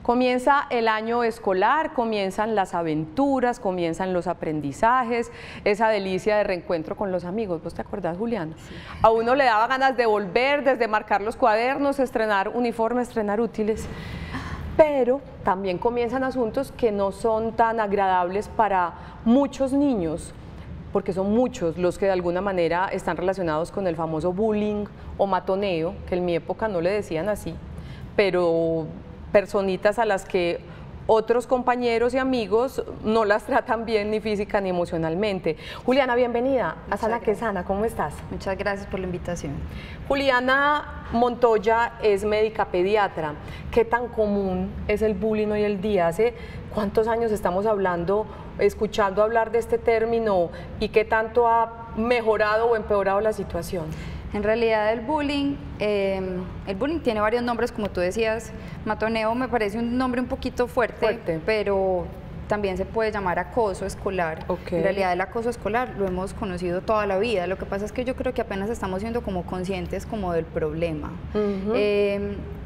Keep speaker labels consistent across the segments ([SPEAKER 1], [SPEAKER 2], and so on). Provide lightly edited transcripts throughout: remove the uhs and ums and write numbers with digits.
[SPEAKER 1] Comienza el año escolar, comienzan las aventuras, comienzan los aprendizajes, esa delicia de reencuentro con los amigos. ¿Vos te acordás, Julián? Sí. A uno le daba ganas de volver, desde marcar los cuadernos, estrenar uniformes, estrenar útiles. Pero también comienzan asuntos que no son tan agradables para muchos niños, porque son muchos los que de alguna manera están relacionados con el famoso bullying o matoneo, que en mi época no le decían así, pero personitas a las que otros compañeros y amigos no las tratan bien ni física ni emocionalmente. Juliana, bienvenida a Sana que Sana, ¿cómo estás?
[SPEAKER 2] Muchas gracias por la invitación.
[SPEAKER 1] Juliana Montoya es médica pediatra. ¿Qué tan común es el bullying hoy en día? ¿Hace cuántos años estamos hablando, escuchando hablar de este término y qué tanto ha mejorado o empeorado la situación?
[SPEAKER 2] En realidad el bullying tiene varios nombres, como tú decías. Matoneo me parece un nombre un poquito fuerte. Pero también se puede llamar acoso escolar. En realidad el acoso escolar lo hemos conocido toda la vida. Lo que pasa es que yo creo que apenas estamos siendo como conscientes como del problema.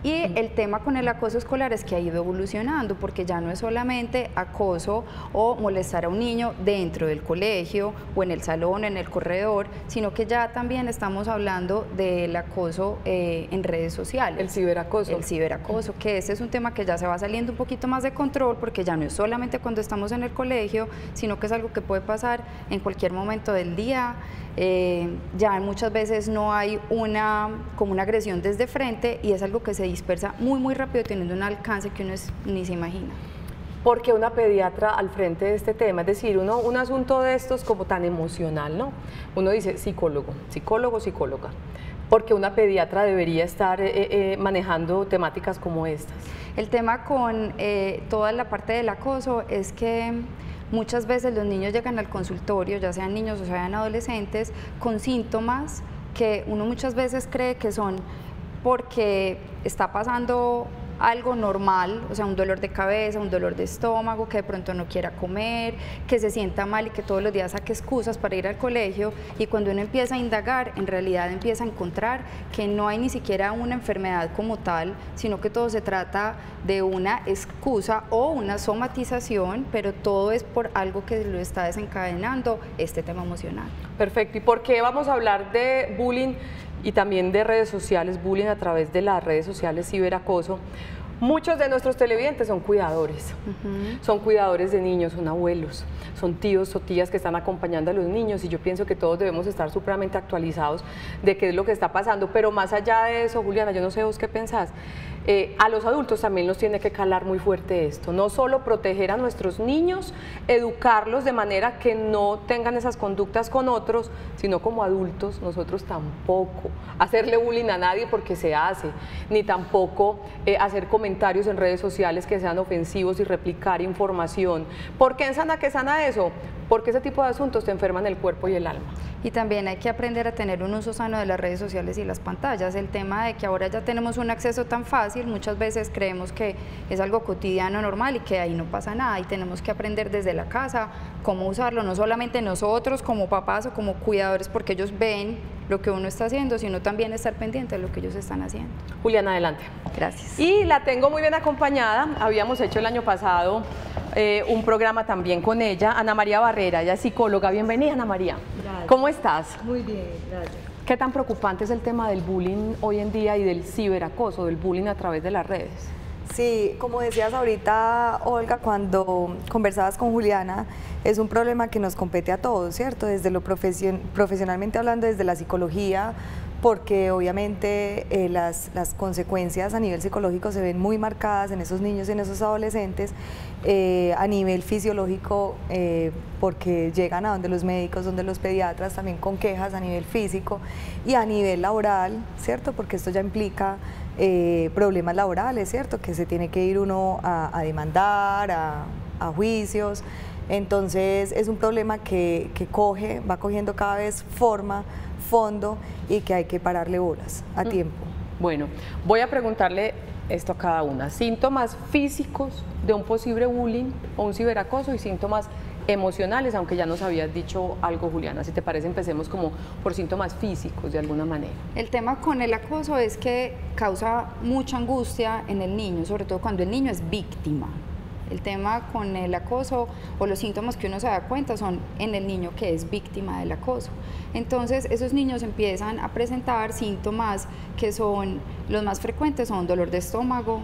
[SPEAKER 2] Y el tema con el acoso escolar es que ha ido evolucionando, porque ya no es solamente acoso o molestar a un niño dentro del colegio o en el salón, en el corredor, sino que ya también estamos hablando del acoso en redes sociales.
[SPEAKER 1] El ciberacoso.
[SPEAKER 2] El ciberacoso, que este es un tema que ya se va saliendo un poquito más de control, porque ya no es solamente cuando estamos en el colegio, sino que es algo que puede pasar en cualquier momento del día. Ya muchas veces no hay como una agresión desde frente, y es algo que se dispersa muy rápido, teniendo un alcance que uno ni se imagina.
[SPEAKER 1] ¿Por qué una pediatra al frente de este tema? Es decir, un asunto de estos como tan emocional, ¿no? Uno dice psicólogo, psicóloga. ¿Por qué una pediatra debería estar manejando temáticas como estas?
[SPEAKER 2] El tema con toda la parte del acoso es que muchas veces los niños llegan al consultorio, ya sean niños o sean adolescentes, con síntomas que uno muchas veces cree que son porque está pasando algo normal, o sea, un dolor de cabeza, un dolor de estómago, que de pronto no quiera comer, que se sienta mal y que todos los días saque excusas para ir al colegio. Y cuando uno empieza a indagar, en realidad empieza a encontrar que no hay ni siquiera una enfermedad como tal, sino que todo se trata de una excusa o una somatización, pero todo es por algo que lo está desencadenando este tema emocional.
[SPEAKER 1] Perfecto. ¿Y por qué vamos a hablar de bullying y también de redes sociales, bullying a través de las redes sociales, ciberacoso? Muchos de nuestros televidentes son cuidadores, son cuidadores de niños, son abuelos, son tíos o tías que están acompañando a los niños, y yo pienso que todos debemos estar supremamente actualizados de qué es lo que está pasando. Pero más allá de eso, Juliana, yo no sé vos qué pensás, a los adultos también nos tiene que calar muy fuerte esto, no solo proteger a nuestros niños, educarlos de manera que no tengan esas conductas con otros, sino como adultos nosotros tampoco hacerle bullying a nadie porque se hace, ni tampoco hacer comentarios en redes sociales que sean ofensivos y replicar información. ¿Por qué en Sana que Sana eso? Porque ese tipo de asuntos te enferman el cuerpo y el alma.
[SPEAKER 2] Y también hay que aprender a tener un uso sano de las redes sociales y las pantallas. El tema de que ahora ya tenemos un acceso tan fácil, muchas veces creemos que es algo cotidiano, normal, y que ahí no pasa nada, y tenemos que aprender desde la casa cómo usarlo, no solamente nosotros como papás o como cuidadores, porque ellos ven lo que uno está haciendo, sino también estar pendiente de lo que ellos están haciendo.
[SPEAKER 1] Juliana, adelante.
[SPEAKER 2] Gracias.
[SPEAKER 1] Y la tengo muy bien acompañada. Habíamos hecho el año pasado un programa también con ella, Ana María Barrera, ella es psicóloga. Bienvenida, Ana María.
[SPEAKER 3] Gracias.
[SPEAKER 1] ¿Cómo estás?
[SPEAKER 3] Muy bien, gracias.
[SPEAKER 1] ¿Qué tan preocupante es el tema del bullying hoy en día y del ciberacoso, del bullying a través de las redes?
[SPEAKER 3] Sí, como decías ahorita, Olga, cuando conversabas con Juliana, es un problema que nos compete a todos, ¿cierto? Desde lo profesionalmente hablando, desde la psicología, porque obviamente las consecuencias a nivel psicológico se ven muy marcadas en esos niños y en esos adolescentes, a nivel fisiológico, porque llegan a donde los médicos, donde los pediatras, también con quejas a nivel físico, y a nivel laboral, ¿cierto? Porque esto ya implica problemas laborales, ¿cierto? Que se tiene que ir uno a demandar, a juicios. Entonces es un problema que va cogiendo cada vez forma, fondo, y que hay que pararle bolas a tiempo.
[SPEAKER 1] Bueno, voy a preguntarle esto a cada una. Síntomas físicos de un posible bullying o un ciberacoso y síntomas emocionales, aunque ya nos habías dicho algo, Juliana. Si te parece, empecemos como por síntomas físicos de alguna manera.
[SPEAKER 2] El tema con el acoso es que causa mucha angustia en el niño, sobre todo cuando el niño es víctima. El tema con el acoso o los síntomas que uno se da cuenta son en el niño que es víctima del acoso. Entonces esos niños empiezan a presentar síntomas que son los más frecuentes, son dolor de estómago,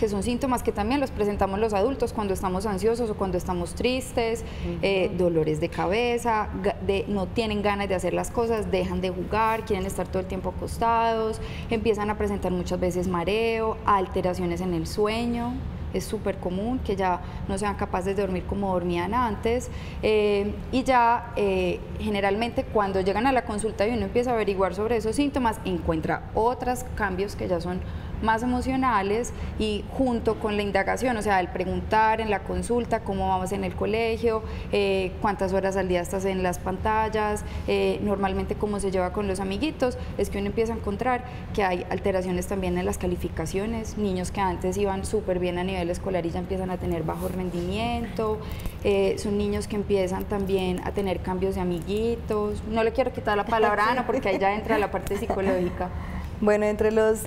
[SPEAKER 2] que son síntomas que también los presentamos los adultos cuando estamos ansiosos o cuando estamos tristes, dolores de cabeza, no tienen ganas de hacer las cosas, dejan de jugar, quieren estar todo el tiempo acostados, empiezan a presentar muchas veces mareo, alteraciones en el sueño. Es súper común que ya no sean capaces de dormir como dormían antes y ya generalmente cuando llegan a la consulta y uno empieza a averiguar sobre esos síntomas, encuentra otros cambios que ya son más emocionales y junto con la indagación, o sea, el preguntar en la consulta cómo vamos en el colegio, cuántas horas al día estás en las pantallas, normalmente cómo se lleva con los amiguitos, es que uno empieza a encontrar que hay alteraciones también en las calificaciones, niños que antes iban súper bien a nivel escolar y ya empiezan a tener bajo rendimiento, son niños que empiezan también a tener cambios de amiguitos, no le quiero quitar la palabra a Ana porque ahí ya entra la parte psicológica.
[SPEAKER 3] Bueno, entre los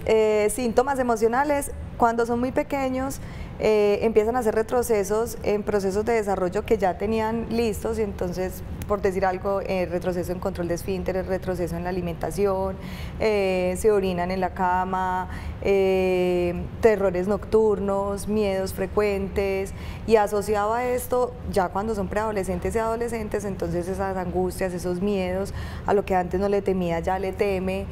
[SPEAKER 3] síntomas emocionales, cuando son muy pequeños, empiezan a hacer retrocesos en procesos de desarrollo que ya tenían listos y entonces, por decir algo, retroceso en control de esfínteres, retroceso en la alimentación, se orinan en la cama, terrores nocturnos, miedos frecuentes y asociado a esto, ya cuando son preadolescentes y adolescentes, entonces esas angustias, esos miedos, a lo que antes no le temía ya le teme,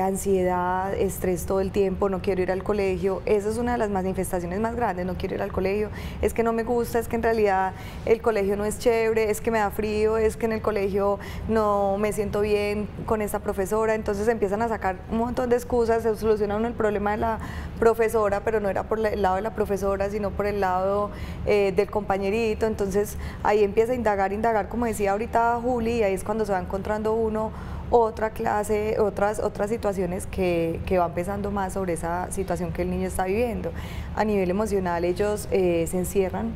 [SPEAKER 3] ansiedad, estrés todo el tiempo, no quiero ir al colegio, esa es una de las manifestaciones más grandes, no quiero ir al colegio, es que no me gusta, es que en realidad el colegio no es chévere, es que me da frío, es que en el colegio no me siento bien con esta profesora, entonces empiezan a sacar un montón de excusas, se soluciona uno el problema de la profesora, pero no era por el lado de la profesora, sino por el lado del compañerito, entonces ahí empieza a indagar, como decía ahorita Juli, y ahí es cuando se va encontrando uno otra clase, otras situaciones que van pesando más sobre esa situación que el niño está viviendo. A nivel emocional ellos se encierran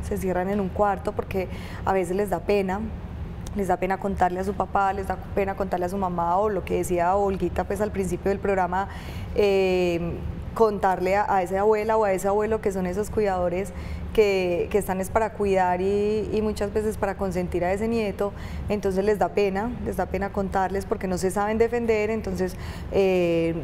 [SPEAKER 3] en un cuarto porque a veces les da pena contarle a su papá, les da pena contarle a su mamá o lo que decía Olguita pues al principio del programa, contarle a esa abuela o a ese abuelo que son esos cuidadores que están es para cuidar y muchas veces para consentir a ese nieto, entonces les da pena contarles porque no se saben defender, entonces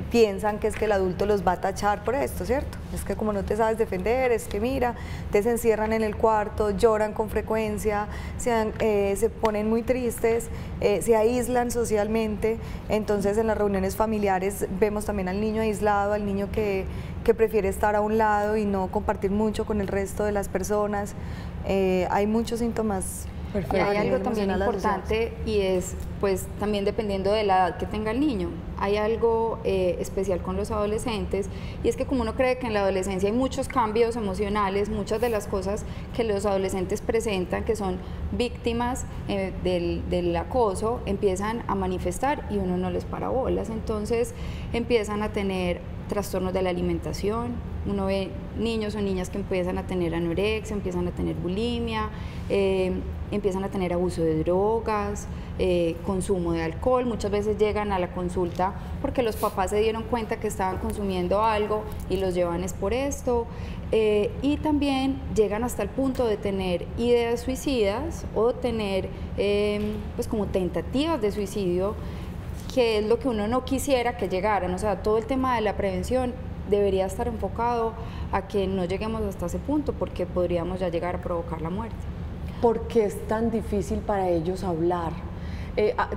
[SPEAKER 3] piensan que es que el adulto los va a tachar por esto, ¿cierto? Es que como no te sabes defender, es que mira, te se encierran en el cuarto, lloran con frecuencia, se ponen muy tristes, se aíslan socialmente, entonces en las reuniones familiares vemos también al niño aislado, al niño que prefiere estar a un lado y no compartir mucho con el resto de las personas. Hay muchos síntomas.
[SPEAKER 2] Perfecto. Y hay algo también importante y es, pues, también dependiendo de la edad que tenga el niño. Hay algo especial con los adolescentes y es que como uno cree que en la adolescencia hay muchos cambios emocionales, muchas de las cosas que los adolescentes presentan, que son víctimas del acoso, empiezan a manifestar y uno no les para bolas. Entonces empiezan a tener trastornos de la alimentación, uno ve niños o niñas que empiezan a tener anorexia, empiezan a tener bulimia, empiezan a tener abuso de drogas, consumo de alcohol, muchas veces llegan a la consulta porque los papás se dieron cuenta que estaban consumiendo algo y los llevan es por esto, y también llegan hasta el punto de tener ideas suicidas o tener pues como tentativas de suicidio, que es lo que uno no quisiera que llegaran, o sea, todo el tema de la prevención debería estar enfocado a que no lleguemos hasta ese punto porque podríamos ya llegar a provocar la muerte.
[SPEAKER 1] ¿Por qué es tan difícil para ellos hablar?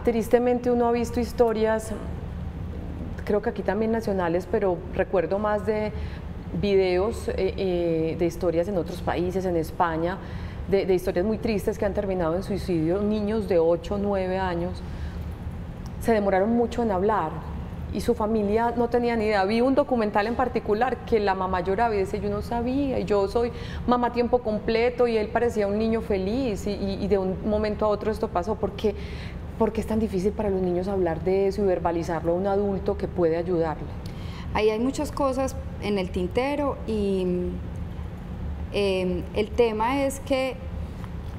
[SPEAKER 1] Tristemente uno ha visto historias, creo que aquí también nacionales, pero recuerdo más de videos de historias en otros países, en España, de historias muy tristes que han terminado en suicidio, niños de 8 o 9 años, se demoraron mucho en hablar y su familia no tenía ni idea. Vi un documental en particular que la mamá lloraba y decía, yo no sabía, y yo soy mamá a tiempo completo, y él parecía un niño feliz y de un momento a otro esto pasó. ¿Por qué es tan difícil para los niños hablar de eso y verbalizarlo a un adulto que puede ayudarle?
[SPEAKER 2] Ahí hay muchas cosas en el tintero y el tema es que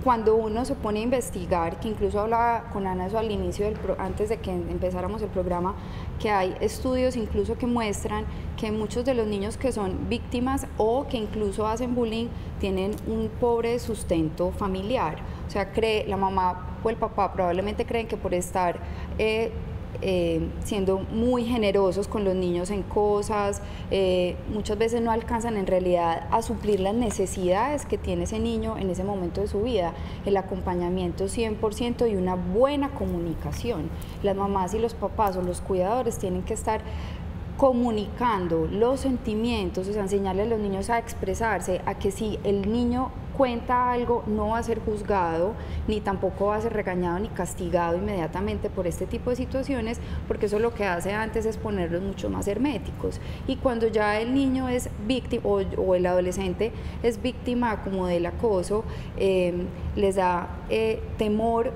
[SPEAKER 2] cuando uno se pone a investigar, que incluso hablaba con Ana eso al inicio, antes de que empezáramos el programa, que hay estudios incluso que muestran que muchos de los niños que son víctimas o que incluso hacen bullying tienen un pobre sustento familiar. O sea, la mamá o el papá probablemente creen que por estar siendo muy generosos con los niños en cosas, muchas veces no alcanzan en realidad a suplir las necesidades que tiene ese niño en ese momento de su vida. El acompañamiento 100% y una buena comunicación. Las mamás y los papás o los cuidadores tienen que estar comunicando los sentimientos, o sea, enseñarle a los niños a expresarse, a que si el niño cuenta algo no va a ser juzgado, ni tampoco va a ser regañado ni castigado inmediatamente por este tipo de situaciones, porque eso lo que hace antes es ponerlos mucho más herméticos. Y cuando ya el niño es víctima o el adolescente es víctima como del acoso, les da temor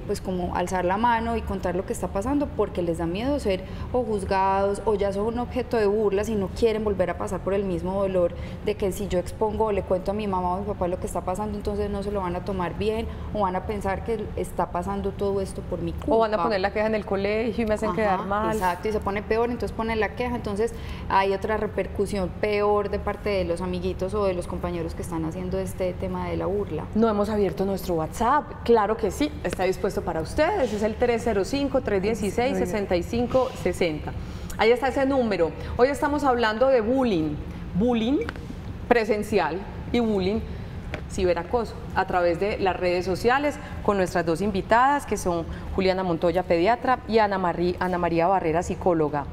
[SPEAKER 2] pues como alzar la mano y contar lo que está pasando, porque les da miedo ser o juzgados o ya son un objeto de burlas y no quieren volver a pasar por el mismo dolor de que si yo expongo o le cuento a mi mamá o a mi papá lo que está pasando, entonces no se lo van a tomar bien o van a pensar que está pasando todo esto por mi culpa.
[SPEAKER 1] O van a poner la queja en el colegio y me hacen quedar mal.
[SPEAKER 2] Exacto, y se pone peor, entonces ponen la queja, entonces hay otra repercusión peor de parte de los amiguitos o de los compañeros que están haciendo este tema de la burla.
[SPEAKER 1] No hemos abierto nuestro WhatsApp, claro que sí, está dispuesto para ustedes, es el 305-316-6560. Ahí está ese número. Hoy estamos hablando de bullying presencial y bullying ciberacoso a través de las redes sociales con nuestras dos invitadas, que son Juliana Montoya, pediatra, y Ana María Barrera, psicóloga.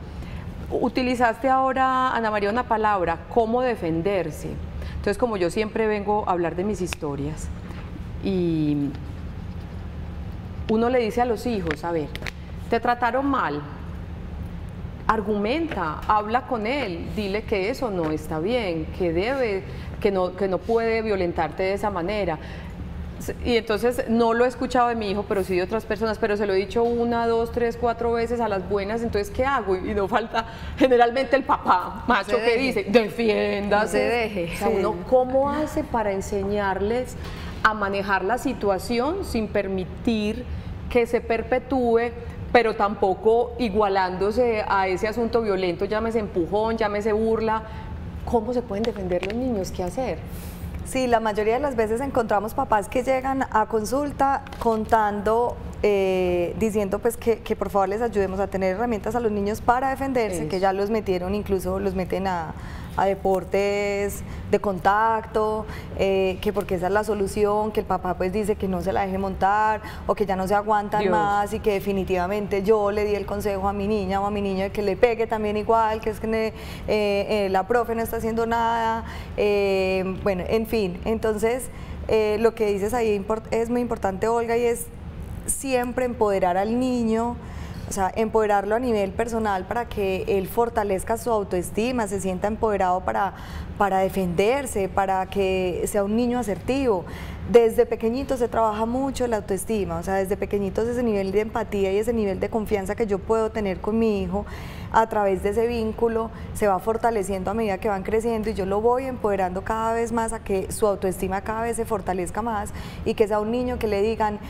[SPEAKER 1] Utilizaste ahora, Ana María, una palabra, cómo defenderse. Entonces, como yo siempre vengo a hablar de mis historias, y uno le dice a los hijos, a ver, te trataron mal, argumenta, habla con él, dile que eso no está bien, que no puede violentarte de esa manera. Y entonces no lo he escuchado de mi hijo, pero sí de otras personas, pero se lo he dicho 1, 2, 3, 4 veces a las buenas, entonces ¿qué hago? Y no falta generalmente el papá macho que dice, defiéndase.
[SPEAKER 2] No se deje.
[SPEAKER 1] O sea, uno, ¿cómo hace para enseñarles a manejar la situación sin permitir que se perpetúe, pero tampoco igualándose a ese asunto violento, llámese empujón, llámese burla? ¿Cómo se pueden defender los niños? ¿Qué hacer?
[SPEAKER 3] Sí, la mayoría de las veces encontramos papás que llegan a consulta contando, diciendo pues que por favor les ayudemos a tener herramientas a los niños para defenderse. Eso. Que ya los metieron, incluso los meten a deportes de contacto, que porque esa es la solución, que el papá pues dice que no se la deje montar o que ya no se aguantan más, y que definitivamente yo le di el consejo a mi niña o a mi niño de que le pegue también igual, que es que la profe no está haciendo nada, bueno, en fin. Entonces lo que dices ahí es muy importante, Olga, y es siempre empoderar al niño. O sea, empoderarlo a nivel personal para que él fortalezca su autoestima, se sienta empoderado para defenderse, para que sea un niño asertivo. Desde pequeñito se trabaja mucho la autoestima, o sea, desde pequeñitos ese nivel de empatía y ese nivel de confianza que yo puedo tener con mi hijo, a través de ese vínculo se va fortaleciendo a medida que van creciendo, y yo lo voy empoderando cada vez más a que su autoestima cada vez se fortalezca más, y que sea un niño que le digan,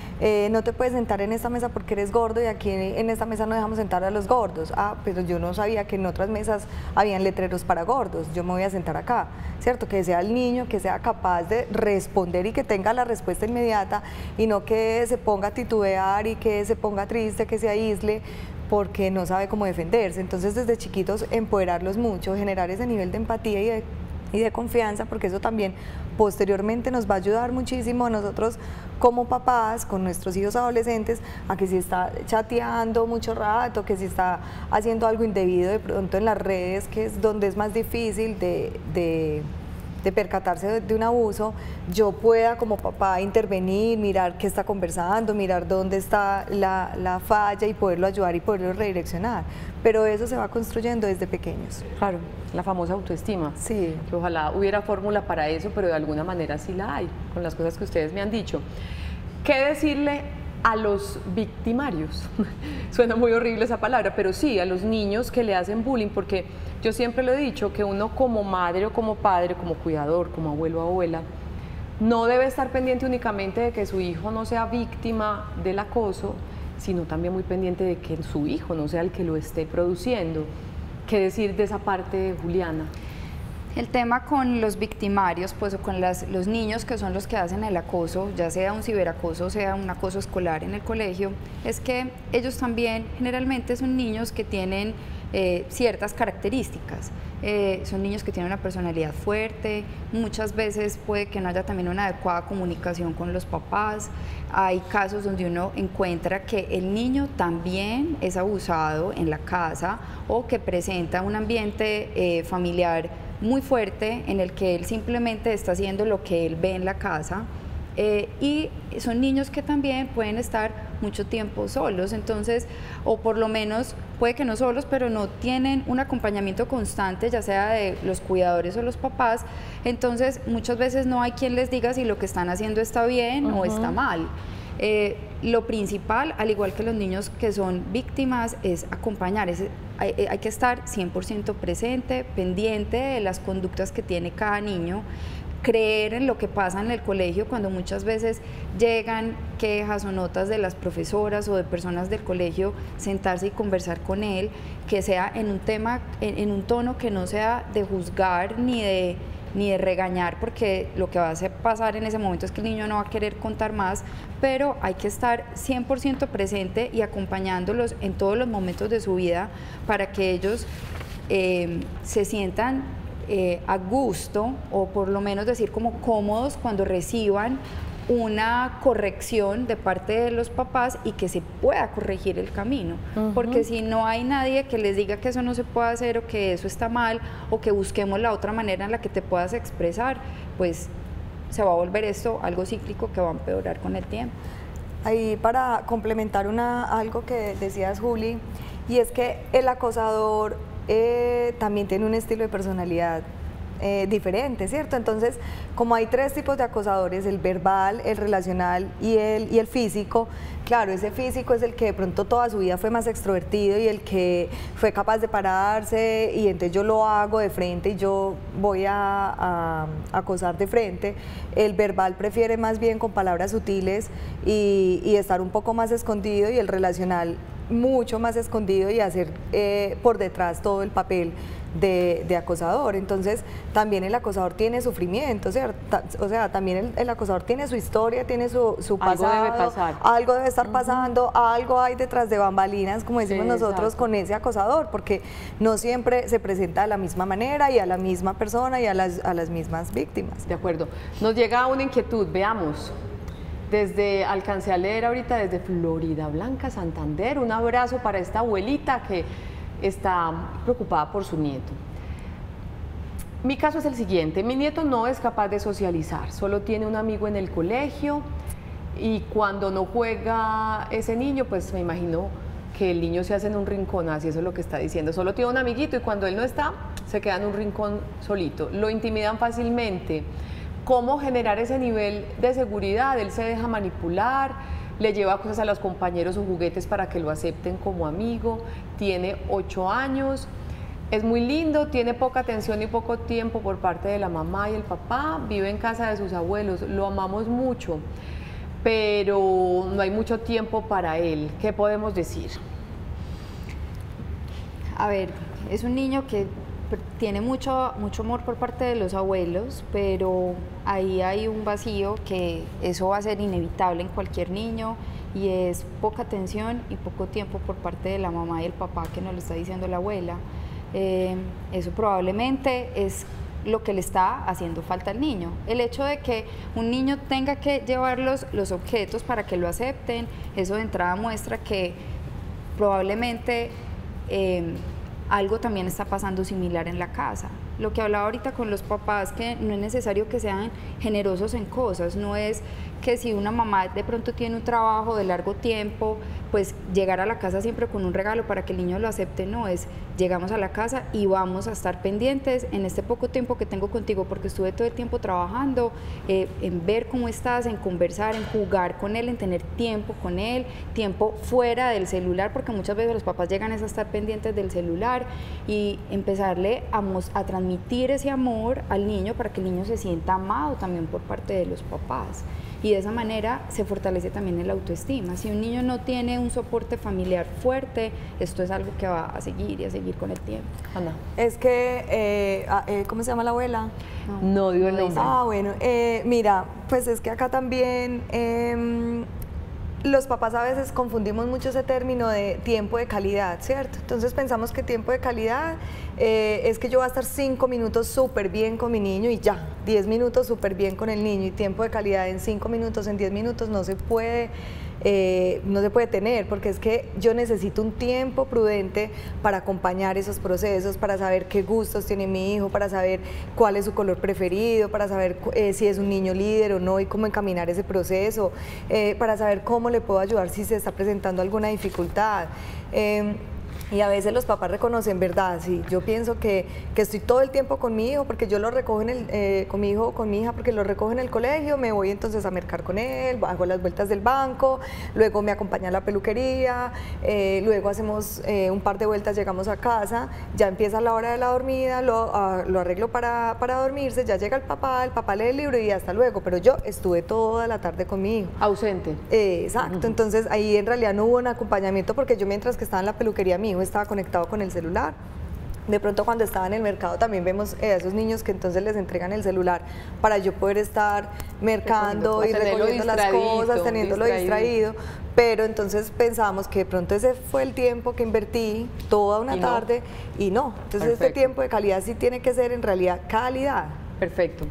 [SPEAKER 3] no te puedes sentar en esta mesa porque eres gordo y aquí en esta mesa no dejamos sentar a los gordos. Ah, pero yo no sabía que en otras mesas habían letreros para gordos, yo me voy a sentar acá, ¿cierto? Que sea el niño que sea capaz de responder y que tenga la respuesta inmediata, y no que se ponga a titubear y que se ponga triste, que se aísle porque no sabe cómo defenderse. Entonces desde chiquitos empoderarlos mucho, generar ese nivel de empatía y de confianza, porque eso también posteriormente nos va a ayudar muchísimo a nosotros como papás con nuestros hijos adolescentes, a que si está chateando mucho rato, que si está haciendo algo indebido de pronto en las redes, que es donde es más difícil de percatarse de un abuso, yo pueda como papá intervenir, mirar qué está conversando, mirar dónde está la falla y poderlo ayudar y poderlo redireccionar. Pero eso se va construyendo desde pequeños.
[SPEAKER 1] Claro, la famosa autoestima.
[SPEAKER 3] Sí.
[SPEAKER 1] Que ojalá hubiera fórmula para eso, pero de alguna manera sí la hay, con las cosas que ustedes me han dicho. ¿Qué decirle a los victimarios? Suena muy horrible esa palabra, pero sí, a los niños que le hacen bullying, porque yo siempre lo he dicho, que uno como madre o como padre, como cuidador, como abuelo o abuela, no debe estar pendiente únicamente de que su hijo no sea víctima del acoso, sino también muy pendiente de que su hijo no sea el que lo esté produciendo. ¿Qué decir de esa parte, Juliana?
[SPEAKER 2] El tema con los victimarios, pues o con los niños que son los que hacen el acoso, ya sea un ciberacoso o sea un acoso escolar en el colegio, es que ellos también generalmente son niños que tienen ciertas características. Son niños que tienen una personalidad fuerte, muchas veces puede que no haya también una adecuada comunicación con los papás. Hay casos donde uno encuentra que el niño también es abusado en la casa o que presenta un ambiente familiar muy fuerte en el que él simplemente está haciendo lo que él ve en la casa. Y son niños que también pueden estar mucho tiempo solos, entonces, o por lo menos puede que no solos, pero no tienen un acompañamiento constante, ya sea de los cuidadores o los papás, entonces muchas veces no hay quien les diga si lo que están haciendo está bien o está mal. Lo principal, al igual que los niños que son víctimas, es acompañar, hay que estar 100% presente, pendiente de las conductas que tiene cada niño, creer en lo que pasa en el colegio cuando muchas veces llegan quejas o notas de las profesoras o de personas del colegio, sentarse y conversar con él, que sea en un tema, en un tono que no sea de juzgar ni de regañar, porque lo que va a pasar en ese momento es que el niño no va a querer contar más, pero hay que estar 100% presente y acompañándolos en todos los momentos de su vida para que ellos se sientan a gusto, o por lo menos decir como cómodos cuando reciban una corrección de parte de los papás y que se pueda corregir el camino, porque si no hay nadie que les diga que eso no se puede hacer o que eso está mal o que busquemos la otra manera en la que te puedas expresar, pues se va a volver esto algo cíclico que va a empeorar con el tiempo.
[SPEAKER 3] Ahí para complementar algo que decías, Juli, y es que el acosador también tiene un estilo de personalidad diferente, ¿cierto? Entonces, como hay tres tipos de acosadores, el verbal, el relacional y el físico, claro, ese físico es el que de pronto toda su vida fue más extrovertido y el que fue capaz de pararse y entonces yo lo hago de frente y yo voy a acosar de frente. El verbal prefiere más bien con palabras sutiles y estar un poco más escondido, y el relacional mucho más escondido y hacer por detrás todo el papel de acosador. Entonces también el acosador tiene sufrimiento, ¿cierto? O sea, también el acosador tiene su historia, tiene su pasado,
[SPEAKER 1] algo debe pasar,
[SPEAKER 3] algo debe estar pasando, algo hay detrás de bambalinas, como decimos nosotros, con ese acosador, porque no siempre se presenta de la misma manera y a la misma persona y a las mismas víctimas.
[SPEAKER 1] De acuerdo. Nos llega una inquietud, veamos. Alcancé a leer ahorita desde Florida Blanca, Santander, un abrazo para esta abuelita que está preocupada por su nieto. Mi caso es el siguiente: mi nieto no es capaz de socializar, solo tiene un amigo en el colegio y cuando no juega ese niño, pues me imagino que el niño se hace en un rincón, así eso es lo que está diciendo, solo tiene un amiguito y cuando él no está, se queda en un rincón solito, lo intimidan fácilmente. ¿Cómo generar ese nivel de seguridad? Él se deja manipular, le lleva cosas a los compañeros o juguetes para que lo acepten como amigo, tiene 8 años, es muy lindo, tiene poca atención y poco tiempo por parte de la mamá y el papá, vive en casa de sus abuelos, lo amamos mucho, pero no hay mucho tiempo para él. ¿Qué podemos decir?
[SPEAKER 2] A ver, es un niño que tiene mucho amor por parte de los abuelos, pero ahí hay un vacío que eso va a ser inevitable en cualquier niño, y es poca atención y poco tiempo por parte de la mamá y el papá, que nos lo está diciendo la abuela. Eso probablemente es lo que le está haciendo falta al niño. El hecho de que un niño tenga que llevar los objetos para que lo acepten, eso de entrada muestra que probablemente algo también está pasando similar en la casa. Lo que hablaba ahorita con los papás, que no es necesario que sean generosos en cosas, no es que si una mamá de pronto tiene un trabajo de largo tiempo, pues llegar a la casa siempre con un regalo para que el niño lo acepte, no, es llegamos a la casa y vamos a estar pendientes en este poco tiempo que tengo contigo, porque estuve todo el tiempo trabajando, en ver cómo estás, en conversar, en jugar con él, en tener tiempo con él, tiempo fuera del celular, porque muchas veces los papás llegan a estar pendientes del celular, y empezarle a transmitir ese amor al niño para que el niño se sienta amado también por parte de los papás. Y de esa manera se fortalece también el autoestima. Si un niño no tiene un soporte familiar fuerte, esto es algo que va a seguir y a seguir con el tiempo.
[SPEAKER 1] Ana.
[SPEAKER 3] Es que, ¿cómo se llama la abuela?
[SPEAKER 1] No digo el nombre.
[SPEAKER 3] Bueno, mira, pues es que acá también los papás a veces confundimos mucho ese término de tiempo de calidad, ¿cierto? Entonces pensamos que tiempo de calidad es que yo voy a estar 5 minutos súper bien con mi niño y ya, 10 minutos súper bien con el niño, y tiempo de calidad en 5 minutos, en 10 minutos no se puede tener, porque es que yo necesito un tiempo prudente para acompañar esos procesos, para saber qué gustos tiene mi hijo, para saber cuál es su color preferido, para saber si es un niño líder o no y cómo encaminar ese proceso, para saber cómo le puedo ayudar si se está presentando alguna dificultad. Y a veces los papás reconocen, ¿verdad? Sí, yo pienso que estoy todo el tiempo con mi hijo, porque yo lo recojo con mi hijo o con mi hija, porque lo recojo en el colegio, me voy entonces a mercar con él, hago las vueltas del banco, luego me acompaña a la peluquería, luego hacemos un par de vueltas, llegamos a casa, ya empieza la hora de la dormida, lo arreglo para dormirse, ya llega el papá lee el libro y hasta luego, pero yo estuve toda la tarde con mi hijo.
[SPEAKER 1] Ausente.
[SPEAKER 3] Exacto, entonces ahí en realidad no hubo un acompañamiento, porque yo mientras que estaba en la peluquería, mi hijo estaba conectado con el celular. De pronto cuando estaba en el mercado también vemos a esos niños que entonces les entregan el celular para yo poder estar mercando y recogiendo las cosas, teniéndolo distraído. Pero entonces pensábamos que de pronto ese fue el tiempo que invertí toda una tarde y no. Entonces este tiempo de calidad sí tiene que ser en realidad calidad.
[SPEAKER 1] Perfecto.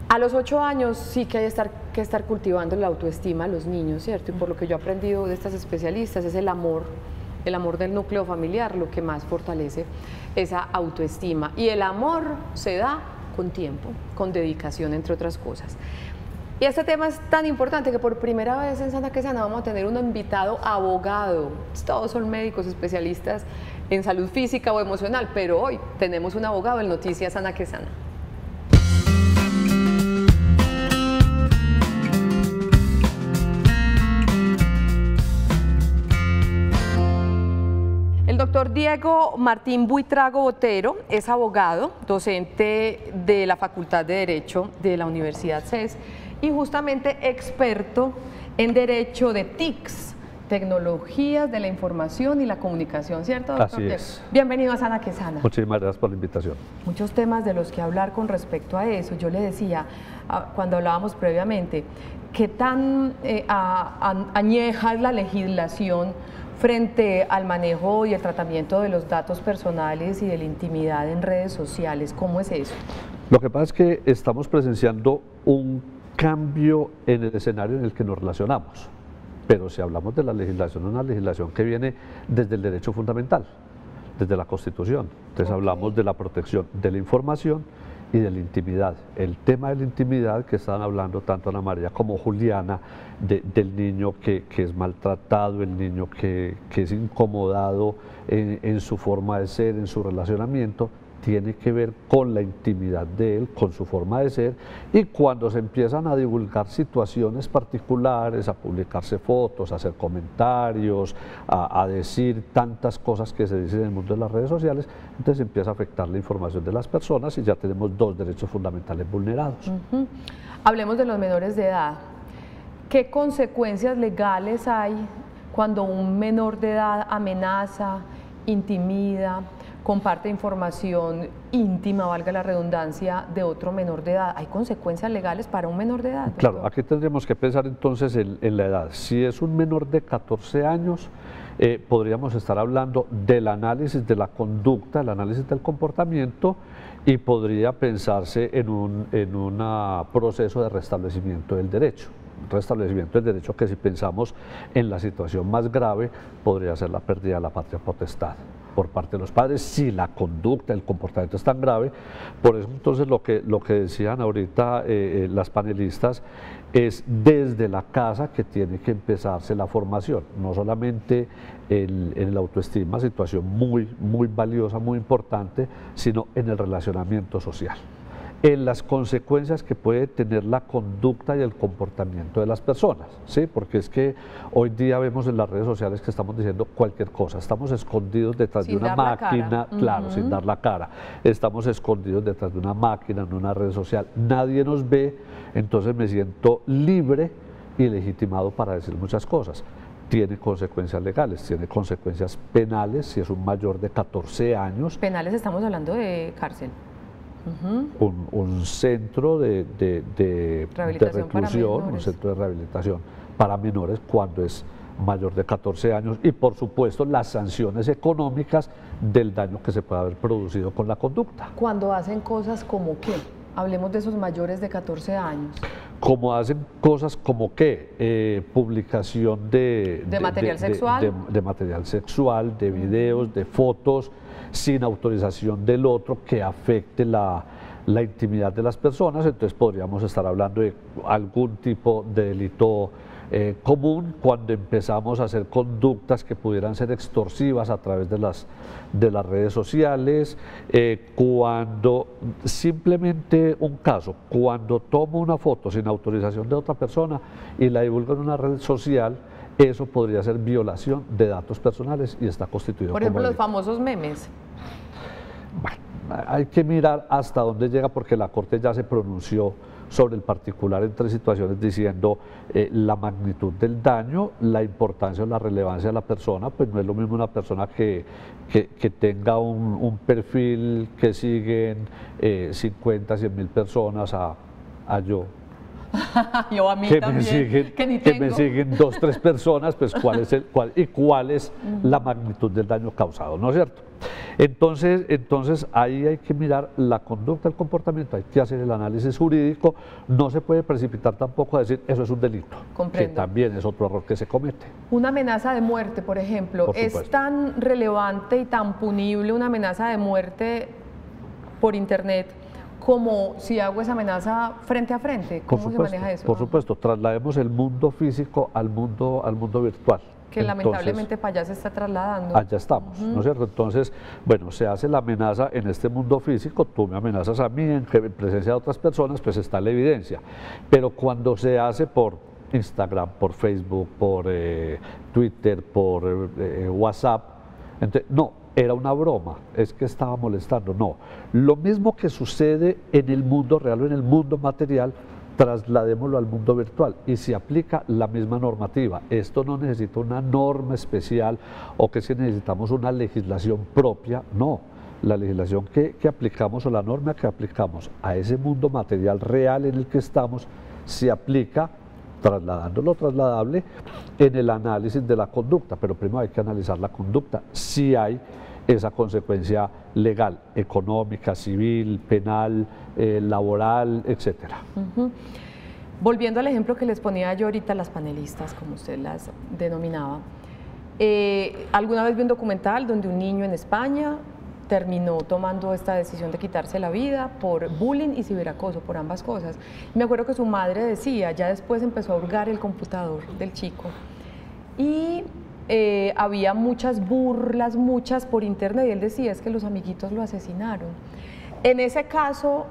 [SPEAKER 1] A los 8 años sí que hay que estar cultivando la autoestima a los niños, ¿cierto? Y por lo que yo he aprendido de estas especialistas es el amor del núcleo familiar, lo que más fortalece esa autoestima. Y el amor se da con tiempo, con dedicación, entre otras cosas. Y este tema es tan importante que por primera vez en Sana que Sana vamos a tener un invitado abogado. Todos son médicos especialistas en salud física o emocional, pero hoy tenemos un abogado en Noticias Sana que Sana. El doctor Diego Martín Buitrago Botero es abogado, docente de la Facultad de Derecho de la Universidad CES y justamente experto en Derecho de TICs, Tecnologías de la Información y la Comunicación, ¿cierto, doctor?
[SPEAKER 4] Así es.
[SPEAKER 1] Bienvenido a Sana que Sana.
[SPEAKER 4] Muchísimas gracias por la invitación.
[SPEAKER 1] Muchos temas de los que hablar con respecto a eso. Yo le decía, cuando hablábamos previamente, qué tan añeja es la legislación frente al manejo y el tratamiento de los datos personales y de la intimidad en redes sociales. ¿Cómo es eso?
[SPEAKER 4] Lo que pasa es que estamos presenciando un cambio en el escenario en el que nos relacionamos, pero si hablamos de la legislación, una legislación que viene desde el derecho fundamental, desde la Constitución. Entonces hablamos de la protección de la información y de la intimidad. El tema de la intimidad que estaban hablando tanto Ana María como Juliana, del niño que es maltratado, el niño que es incomodado en su forma de ser, en su relacionamiento, tiene que ver con la intimidad de él, con su forma de ser, y cuando se empiezan a divulgar situaciones particulares, a publicarse fotos, a hacer comentarios, a decir tantas cosas que se dicen en el mundo de las redes sociales, entonces empieza a afectar la información de las personas y ya tenemos dos derechos fundamentales vulnerados.
[SPEAKER 1] Hablemos de los menores de edad. ¿Qué consecuencias legales hay cuando un menor de edad amenaza, intimida, comparte información íntima, valga la redundancia, de otro menor de edad? ¿Hay consecuencias legales para un menor de edad, doctor?
[SPEAKER 4] Claro, aquí tendríamos que pensar entonces en la edad. Si es un menor de 14 años, podríamos estar hablando del análisis de la conducta, el análisis del comportamiento, y podría pensarse en un proceso de restablecimiento del derecho. Restablecimiento del derecho que, si pensamos en la situación más grave, podría ser la pérdida de la patria potestad por parte de los padres, si la conducta, el comportamiento es tan grave. Por eso entonces lo que decían ahorita las panelistas es desde la casa que tiene que empezarse la formación, no solamente en la autoestima, situación muy valiosa, muy importante, sino en el relacionamiento social, en las consecuencias que puede tener la conducta y el comportamiento de las personas, ¿sí? Porque es que hoy día vemos en las redes sociales que estamos diciendo cualquier cosa, estamos escondidos detrás de una máquina, claro, sin dar la cara, estamos escondidos detrás de una máquina, en una red social, nadie nos ve, entonces me siento libre y legitimado para decir muchas cosas. Tiene consecuencias legales, tiene consecuencias penales, si es un mayor de 14 años.
[SPEAKER 1] Penales, estamos hablando de cárcel.
[SPEAKER 4] Un centro de reclusión, un centro de rehabilitación para menores cuando es mayor de 14 años y por supuesto las sanciones económicas del daño que se puede haber producido con la conducta.
[SPEAKER 1] Cuando hacen cosas como qué, hablemos de esos mayores de 14 años.
[SPEAKER 4] Como hacen cosas como qué, publicación de
[SPEAKER 1] material sexual,
[SPEAKER 4] de material sexual, de videos, de fotos, sin autorización del otro que afecte la intimidad de las personas, entonces podríamos estar hablando de algún tipo de delito común cuando empezamos a hacer conductas que pudieran ser extorsivas a través de las redes sociales, cuando simplemente un caso, cuando tomo una foto sin autorización de otra persona y la divulgo en una red social, eso podría ser violación de datos personales y está constituido
[SPEAKER 1] por ejemplo,
[SPEAKER 4] como
[SPEAKER 1] los famosos memes.
[SPEAKER 4] Bueno, hay que mirar hasta dónde llega porque la Corte ya se pronunció sobre el particular en 3 situaciones diciendo la magnitud del daño, la importancia o la relevancia de la persona, pues no es lo mismo una persona que tenga un perfil que siguen 50, 100 mil personas a yo.
[SPEAKER 1] Yo a mí
[SPEAKER 4] que
[SPEAKER 1] también,
[SPEAKER 4] me siguen 2, 3 personas, pues cuál es la magnitud del daño causado, ¿no es cierto? Entonces ahí hay que mirar la conducta, el comportamiento, hay que hacer el análisis jurídico, no se puede precipitar tampoco a decir eso es un delito,
[SPEAKER 1] comprendo,
[SPEAKER 4] que también es otro error que se comete.
[SPEAKER 1] Una amenaza de muerte, por ejemplo, ¿es tan relevante y tan punible una amenaza de muerte por internet como si hago esa amenaza frente a frente? ¿Cómo se maneja eso?
[SPEAKER 4] Por supuesto, traslademos el mundo físico al mundo virtual.
[SPEAKER 1] Que lamentablemente para allá se está trasladando.
[SPEAKER 4] Allá estamos, ¿no es cierto? Entonces, bueno, se hace la amenaza en este mundo físico, tú me amenazas a mí en presencia de otras personas, pues está la evidencia. Pero cuando se hace por Instagram, por Facebook, por Twitter, por WhatsApp, entonces, no, era una broma, es que estaba molestando, no. Lo mismo que sucede en el mundo real o en el mundo material, trasladémoslo al mundo virtual y se aplica la misma normativa. Esto no necesita una norma especial o que si necesitamos una legislación propia, no. La legislación que aplicamos o la norma que aplicamos a ese mundo material real en el que estamos se aplica trasladando lo trasladable en el análisis de la conducta, pero primero hay que analizar la conducta, si hay esa consecuencia legal, económica, civil, penal, laboral, etcétera.
[SPEAKER 1] Volviendo al ejemplo que les ponía yo ahorita, las panelistas, como usted las denominaba, alguna vez vi un documental donde un niño en España terminó tomando esta decisión de quitarse la vida por bullying y ciberacoso, por ambas cosas. Me acuerdo que su madre decía, ya después empezó a hurgar el computador del chico y había muchas burlas, muchas por internet, y él decía, es que los amiguitos lo asesinaron. En ese caso,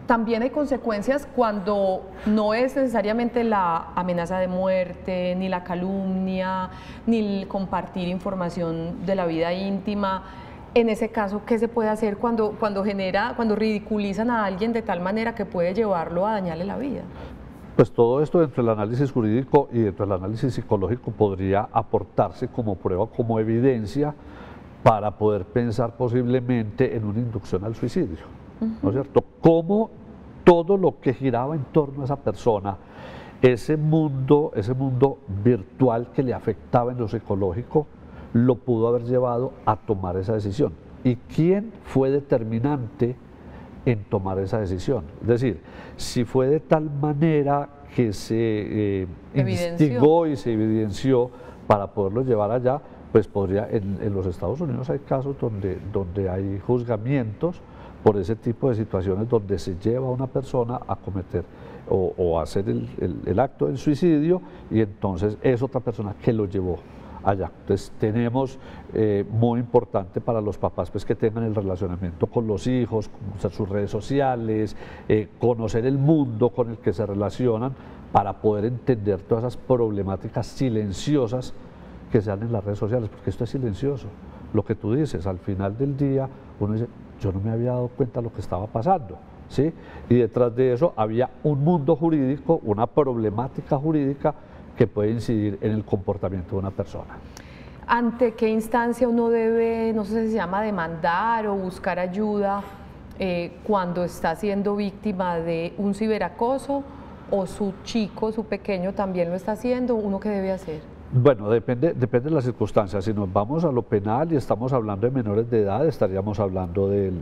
[SPEAKER 1] también hay consecuencias cuando no es necesariamente la amenaza de muerte, ni la calumnia, ni el compartir información de la vida íntima. En ese caso, ¿qué se puede hacer cuando ridiculizan a alguien de tal manera que puede llevarlo a dañarle la vida?
[SPEAKER 4] Pues todo esto dentro del análisis jurídico y dentro del análisis psicológico podría aportarse como prueba, como evidencia para poder pensar posiblemente en una inducción al suicidio, ¿no es cierto? Cómo todo lo que giraba en torno a esa persona, ese mundo virtual que le afectaba en lo psicológico, lo pudo haber llevado a tomar esa decisión. ¿Y quién fue determinante en tomar esa decisión? Es decir, si fue de tal manera que se instigó y se evidenció para poderlo llevar allá, pues podría, en los Estados Unidos hay casos donde hay juzgamientos por ese tipo de situaciones donde se lleva a una persona a cometer o a hacer el acto del suicidio y entonces es otra persona que lo llevó allá. Entonces tenemos muy importante para los papás pues que tengan el relacionamiento con los hijos, conocer sus redes sociales, conocer el mundo con el que se relacionan para poder entender todas esas problemáticas silenciosas que se dan en las redes sociales, porque esto es silencioso. Lo que tú dices, al final del día uno dice, yo no me había dado cuenta de lo que estaba pasando, ¿sí? Y detrás de eso había un mundo jurídico, una problemática jurídica que puede incidir en el comportamiento de una persona.
[SPEAKER 1] ¿Ante qué instancia uno debe, no sé si se llama demandar o buscar ayuda cuando está siendo víctima de un ciberacoso o su chico, su pequeño también lo está haciendo? ¿Uno qué debe hacer?
[SPEAKER 4] Bueno, depende de las circunstancias. Si nos vamos a lo penal y estamos hablando de menores de edad, estaríamos hablando del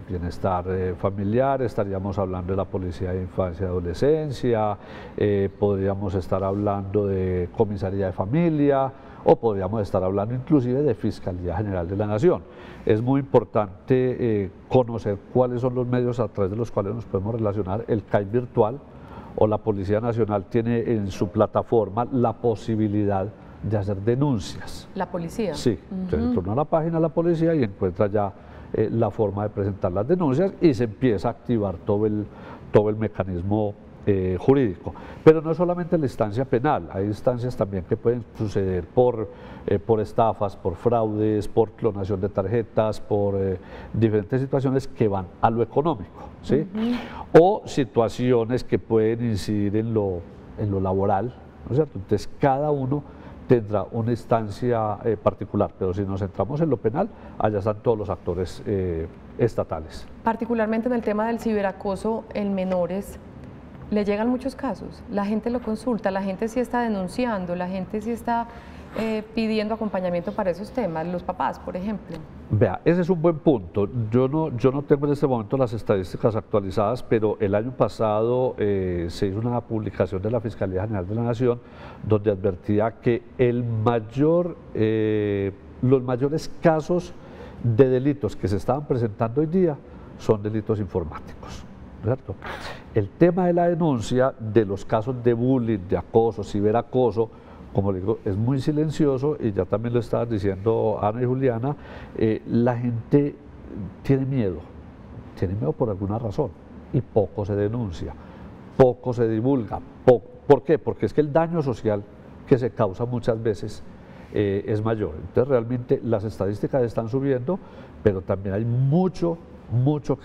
[SPEAKER 4] bienestar familiar, estaríamos hablando de la Policía de Infancia y Adolescencia, podríamos estar hablando de Comisaría de Familia o podríamos estar hablando inclusive de Fiscalía General de la Nación. Es muy importante conocer cuáles son los medios a través de los cuales nos podemos relacionar. El CAI virtual o la Policía Nacional tiene en su plataforma la posibilidad de hacer denuncias.
[SPEAKER 1] ¿La policía?
[SPEAKER 4] Sí, entonces entra a la página de la policía y encuentra ya la forma de presentar las denuncias y se empieza a activar todo el mecanismo jurídico. Pero no solamente la instancia penal, hay instancias también que pueden suceder por estafas, por fraudes, por clonación de tarjetas, por diferentes situaciones que van a lo económico, ¿sí? O situaciones que pueden incidir en lo laboral, ¿no es cierto? Entonces cada uno tendrá una instancia particular, pero si nos centramos en lo penal, allá están todos los actores estatales.
[SPEAKER 1] Particularmente en el tema del ciberacoso en menores, le llegan muchos casos, la gente lo consulta, la gente sí está denunciando, la gente sí está pidiendo acompañamiento para esos temas, los papás, por ejemplo.
[SPEAKER 4] Vea, ese es un buen punto. Yo no tengo en este momento las estadísticas actualizadas, pero el año pasado se hizo una publicación de la Fiscalía General de la Nación donde advertía que los mayores casos de delitos que se estaban presentando hoy día son delitos informáticos, ¿cierto? El tema de la denuncia de los casos de bullying, de acoso, ciberacoso, como le digo, es muy silencioso y ya también lo estaban diciendo Ana y Juliana, la gente tiene miedo por alguna razón y poco se denuncia, poco se divulga. ¿Por qué? Porque es que el daño social que se causa muchas veces es mayor. Entonces realmente las estadísticas están subiendo, pero también hay mucho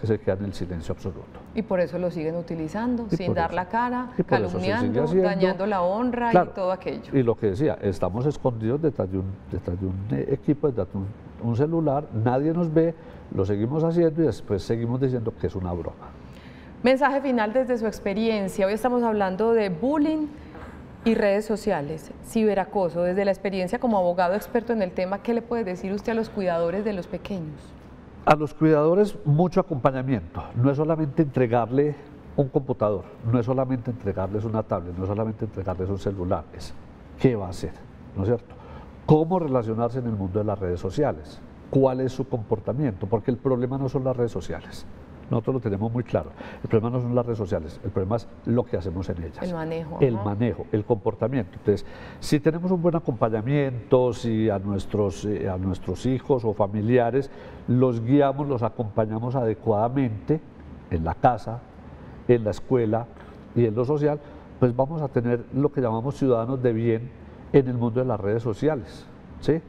[SPEAKER 4] que se queda en el silencio absoluto.
[SPEAKER 1] Y por eso lo siguen utilizando, sin dar la cara,
[SPEAKER 4] y
[SPEAKER 1] calumniando, dañando la honra, claro, y todo aquello.
[SPEAKER 4] Y lo que decía, estamos escondidos detrás de un equipo, detrás de un celular, nadie nos ve, lo seguimos haciendo y después seguimos diciendo que es una broma.
[SPEAKER 1] Mensaje final desde su experiencia. Hoy estamos hablando de bullying y redes sociales, ciberacoso. Desde la experiencia como abogado experto en el tema, ¿qué le puede decir usted a los cuidadores de los pequeños?
[SPEAKER 4] A los cuidadores mucho acompañamiento, no es solamente entregarle un computador, no es solamente entregarles una tablet, no es solamente entregarles un celular, es qué va a hacer, ¿no es cierto? Cómo relacionarse en el mundo de las redes sociales, cuál es su comportamiento, porque el problema no son las redes sociales, nosotros lo tenemos muy claro, el problema no son las redes sociales, el problema es lo que hacemos en ellas.
[SPEAKER 1] El manejo.
[SPEAKER 4] El manejo, el comportamiento. Entonces, si tenemos un buen acompañamiento, si a nuestros hijos o familiares los guiamos, los acompañamos adecuadamente en la casa, en la escuela y en lo social, pues vamos a tener lo que llamamos ciudadanos de bien en el mundo de las redes sociales, ¿sí?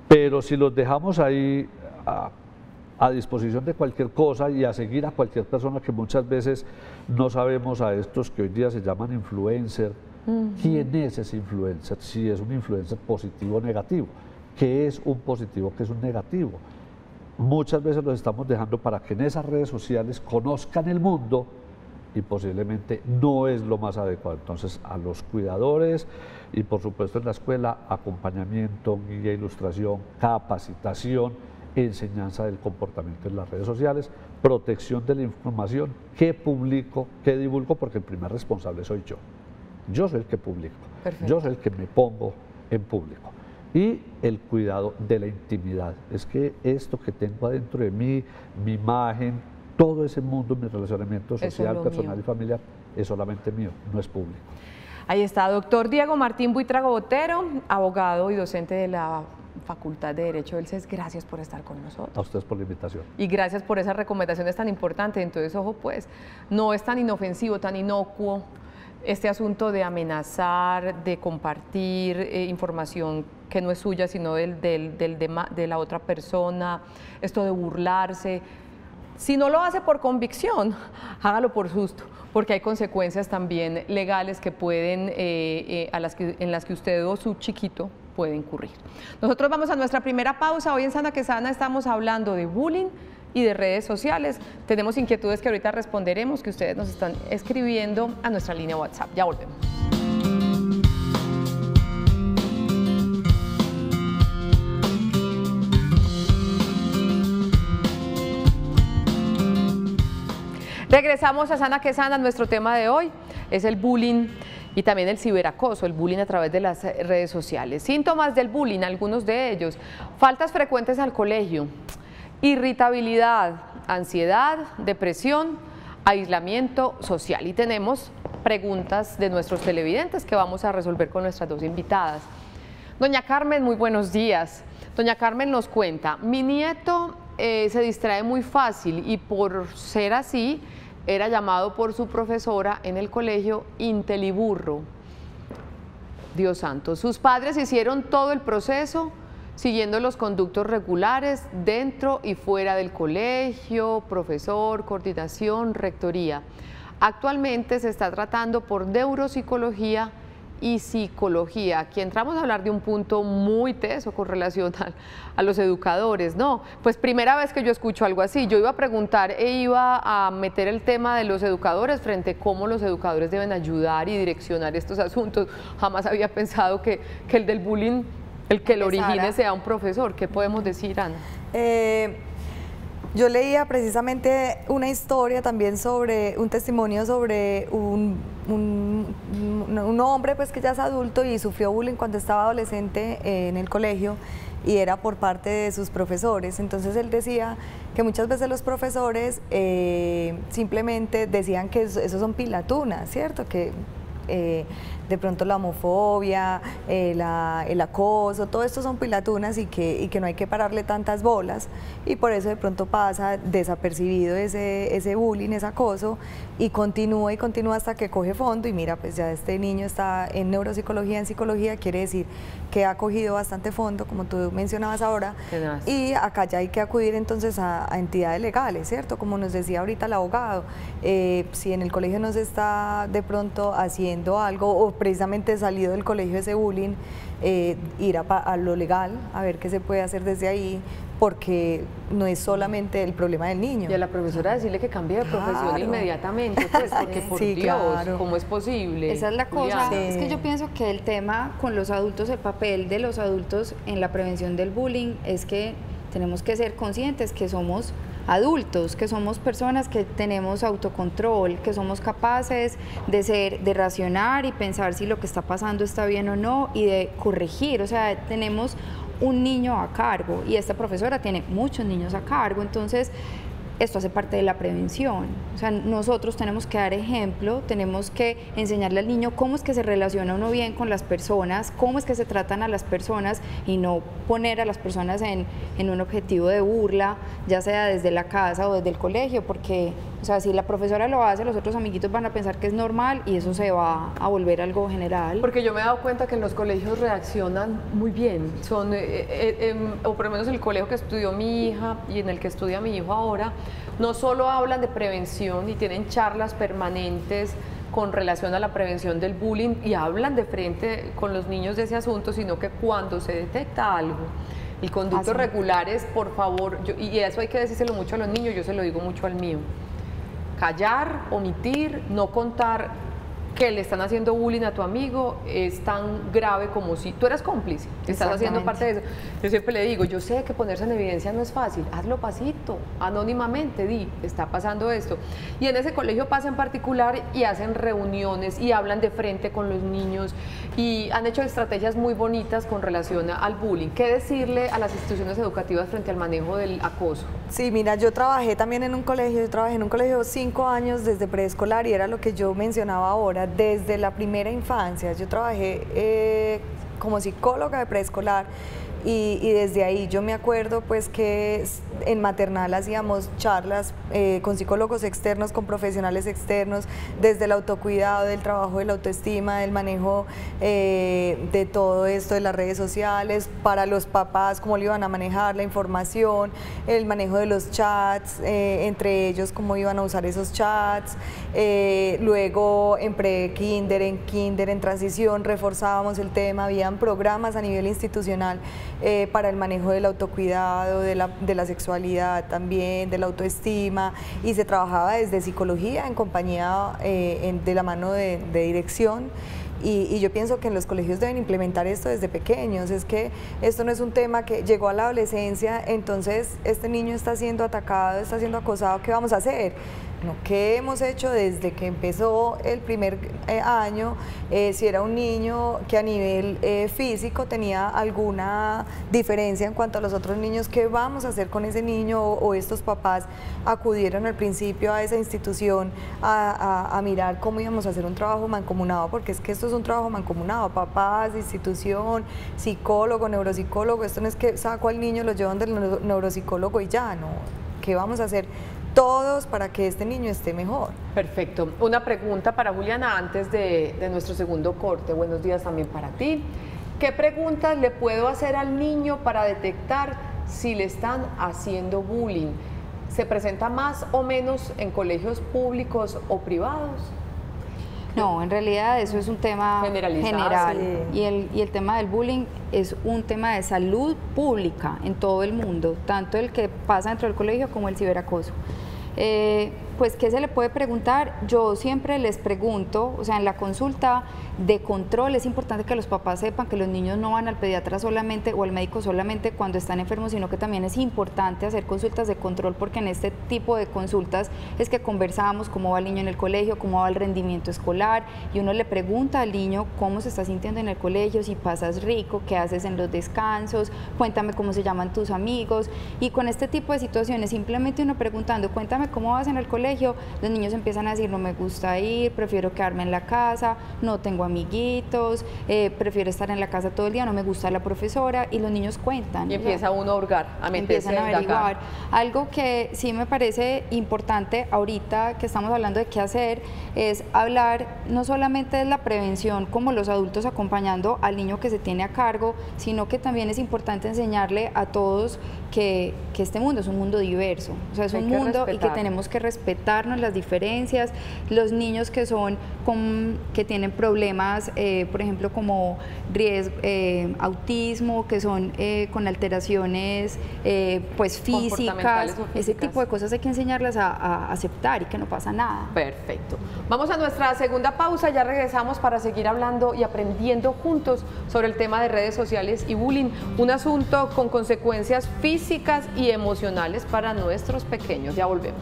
[SPEAKER 4] Pero si los dejamos ahí a disposición de cualquier cosa y a seguir a cualquier persona que muchas veces no sabemos, a estos que hoy día se llaman influencer, ¿quién es ese influencer? Si es un influencer positivo o negativo, ¿qué es un positivo, qué es un negativo? Muchas veces los estamos dejando para que en esas redes sociales conozcan el mundo y posiblemente no es lo más adecuado. Entonces a los cuidadores y por supuesto en la escuela, acompañamiento, guía, ilustración, capacitación, enseñanza del comportamiento en las redes sociales, protección de la información, qué publico, qué divulgo, porque el primer responsable soy yo. Yo soy el que publico, yo soy el que me pongo en público. y el cuidado de la intimidad. Es que esto que tengo adentro de mí, mi imagen, todo ese mundo, mi relacionamiento social, personal y familiar, es solamente mío, no es público.
[SPEAKER 1] Ahí está, doctor Diego Martín Buitrago Botero, abogado y docente de la Facultad de Derecho del CES. Gracias por estar con nosotros.
[SPEAKER 4] A ustedes por la invitación.
[SPEAKER 1] Y gracias por esas recomendaciones tan importantes. Entonces, ojo, pues, no es tan inofensivo, tan inocuo este asunto de amenazar, de compartir información que no es suya, sino de la otra persona, esto de burlarse. Si no lo hace por convicción, hágalo por susto, porque hay consecuencias también legales que pueden, en las que usted o su chiquito puede incurrir. Nosotros vamos a nuestra primera pausa. Hoy en Sana que Sana estamos hablando de bullying y de redes sociales. Tenemos inquietudes que ahorita responderemos, que ustedes nos están escribiendo a nuestra línea WhatsApp. Ya volvemos. Regresamos a Sana que Sana. Nuestro tema de hoy es el bullying y también el ciberacoso, el bullying a través de las redes sociales. Síntomas del bullying, algunos de ellos: faltas frecuentes al colegio, irritabilidad, ansiedad, depresión, aislamiento social. Y tenemos preguntas de nuestros televidentes que vamos a resolver con nuestras dos invitadas. Doña Carmen, muy buenos días. Doña Carmen nos cuenta: mi nieto se distrae muy fácil y por ser así era llamado por su profesora en el colegio inteliburro. Dios santo, sus padres hicieron todo el proceso siguiendo los conductos regulares dentro y fuera del colegio, profesor, coordinación, rectoría. Actualmente se está tratando por neuropsicología y psicología. Aquí entramos a hablar de un punto muy teso con relación a los educadores, ¿no? Pues primera vez que yo escucho algo así. Yo iba a preguntar e iba a meter el tema de los educadores frente a cómo los educadores deben ayudar y direccionar estos asuntos. Jamás había pensado que el del bullying, el que lo origine, sea un profesor. ¿Qué podemos decir, Ana?
[SPEAKER 3] Yo leía precisamente una historia también sobre un testimonio sobre un hombre pues que ya es adulto y sufrió bullying cuando estaba adolescente en el colegio, y era por parte de sus profesores. Entonces él decía que muchas veces los profesores simplemente decían que eso son pilatunas, ¿cierto? Que de pronto la homofobia, el acoso, todo esto son pilatunas y que no hay que pararle tantas bolas, y por eso de pronto pasa desapercibido ese bullying, ese acoso, y continúa hasta que coge fondo. Y mira, pues ya este niño está en neuropsicología, en psicología, quiere decir que ha cogido bastante fondo, como tú mencionabas ahora, y acá ya hay que acudir entonces a entidades legales, ¿cierto? Como nos decía ahorita el abogado, si en el colegio no se está de pronto haciendo algo, o precisamente salido del colegio ese bullying, ir a lo legal, a ver qué se puede hacer desde ahí, porque no es solamente el problema del niño.
[SPEAKER 1] Y a la profesora decirle que cambie de profesión inmediatamente, pues, porque por
[SPEAKER 3] sí,
[SPEAKER 1] Dios,
[SPEAKER 3] claro.
[SPEAKER 1] ¿cómo es posible?
[SPEAKER 2] Esa es la cosa.
[SPEAKER 3] Sí.
[SPEAKER 2] Es que yo pienso que el tema con los adultos, el papel de los adultos en la prevención del bullying, es que tenemos que ser conscientes que somos adultos, que somos personas que tenemos autocontrol, que somos capaces de racionar y pensar si lo que está pasando está bien o no, y de corregir. O sea, tenemos un niño a cargo y esta profesora tiene muchos niños a cargo, entonces esto hace parte de la prevención. O sea, nosotros tenemos que dar ejemplo, tenemos que enseñarle al niño cómo es que se relaciona uno bien con las personas, cómo es que se tratan a las personas, y no poner a las personas en un objetivo de burla, ya sea desde la casa o desde el colegio, porque, o sea, si la profesora lo hace, los otros amiguitos van a pensar que es normal y eso se va a volver algo general.
[SPEAKER 1] Porque yo me he dado cuenta que en los colegios reaccionan muy bien, son, o por lo menos el colegio que estudió mi hija y en el que estudia mi hijo ahora, no solo hablan de prevención y tienen charlas permanentes con relación a la prevención del bullying y hablan de frente con los niños de ese asunto, sino que cuando se detecta algo, el conducto regular es, por favor, y eso hay que decírselo mucho a los niños, yo se lo digo mucho al mío: callar, omitir, no contar que le están haciendo bullying a tu amigo es tan grave como si tú eres cómplice, estás haciendo parte de eso. Yo siempre le digo, yo sé que ponerse en evidencia no es fácil, hazlo pasito, anónimamente, está pasando esto. Y en ese colegio pasa en particular y hacen reuniones y hablan de frente con los niños y han hecho estrategias muy bonitas con relación al bullying. ¿Qué decirle a las instituciones educativas frente al manejo del acoso?
[SPEAKER 3] Sí, mira, yo trabajé también en un colegio, 5 años desde preescolar y era lo que yo mencionaba ahora, desde la primera infancia. Yo trabajé como psicóloga de preescolar y desde ahí yo me acuerdo pues que en maternal hacíamos charlas con psicólogos externos, con profesionales externos, desde el autocuidado, del trabajo de la autoestima, del manejo de todo esto de las redes sociales, para los papás, cómo lo iban a manejar, la información, el manejo de los chats, entre ellos cómo iban a usar esos chats, luego en pre-kinder, en kinder, en transición reforzábamos el tema, habían programas a nivel institucional para el manejo del autocuidado, de la sexualidad también, de la autoestima, y se trabajaba desde psicología en compañía de la mano de dirección. Y yo pienso que en los colegios deben implementar esto desde pequeños. Es que esto no es un tema que llegó a la adolescencia, entonces este niño está siendo atacado, está siendo acosado, ¿qué vamos a hacer? No, ¿qué hemos hecho desde que empezó el primer año? Si era un niño que a nivel físico tenía alguna diferencia en cuanto a los otros niños, ¿qué vamos a hacer con ese niño? O estos papás acudieron al principio a esa institución a mirar cómo íbamos a hacer un trabajo mancomunado, porque es que esto es un trabajo mancomunado, papás, institución, psicólogo, neuropsicólogo. Esto no es que saco al niño, lo llevan del neuropsicólogo y ya, no. ¿Qué vamos a hacer todos para que este niño esté mejor?
[SPEAKER 1] Perfecto. Una pregunta para Juliana antes de nuestro segundo corte. Buenos días también para ti. ¿Qué preguntas le puedo hacer al niño para detectar si le están haciendo bullying? ¿Se presenta más o menos en colegios públicos o privados?
[SPEAKER 2] No, en realidad eso es un tema general
[SPEAKER 1] sí.
[SPEAKER 2] y el tema del bullying es un tema de salud pública en todo el mundo, tanto el que pasa dentro del colegio como el ciberacoso. Pues, ¿qué se le puede preguntar? Yo siempre les pregunto, o sea, en la consulta de control es importante que los papás sepan que los niños no van al pediatra solamente o al médico solamente cuando están enfermos, sino que también es importante hacer consultas de control, porque en este tipo de consultas es que conversamos cómo va el niño en el colegio, cómo va el rendimiento escolar, y uno le pregunta al niño cómo se está sintiendo en el colegio, si pasas rico, qué haces en los descansos, cuéntame cómo se llaman tus amigos, y con este tipo de situaciones simplemente uno preguntando, cuéntame cómo vas en el colegio, los niños empiezan a decir, no me gusta ir, prefiero quedarme en la casa, no tengo amiguitos, prefiero estar en la casa todo el día, no me gusta la profesora, y los niños cuentan.
[SPEAKER 1] Y empieza uno a hurgar, a meterse,
[SPEAKER 2] empiezan a averiguar. Algo que sí me parece importante ahorita que estamos hablando de qué hacer es hablar no solamente de la prevención como los adultos acompañando al niño que se tiene a cargo, sino que también es importante enseñarle a todos que este mundo es un mundo diverso, o sea, es un mundo y que tenemos que respetarnos las diferencias. Los niños que que tienen problemas, por ejemplo, como autismo, que son con alteraciones pues físicas, ese tipo de cosas hay que enseñarlas a aceptar y que no pasa nada.
[SPEAKER 1] Perfecto. Vamos a nuestra segunda pausa, ya regresamos para seguir hablando y aprendiendo juntos sobre el tema de redes sociales y bullying, un asunto con consecuencias físicas y emocionales para nuestros pequeños. Ya volvemos.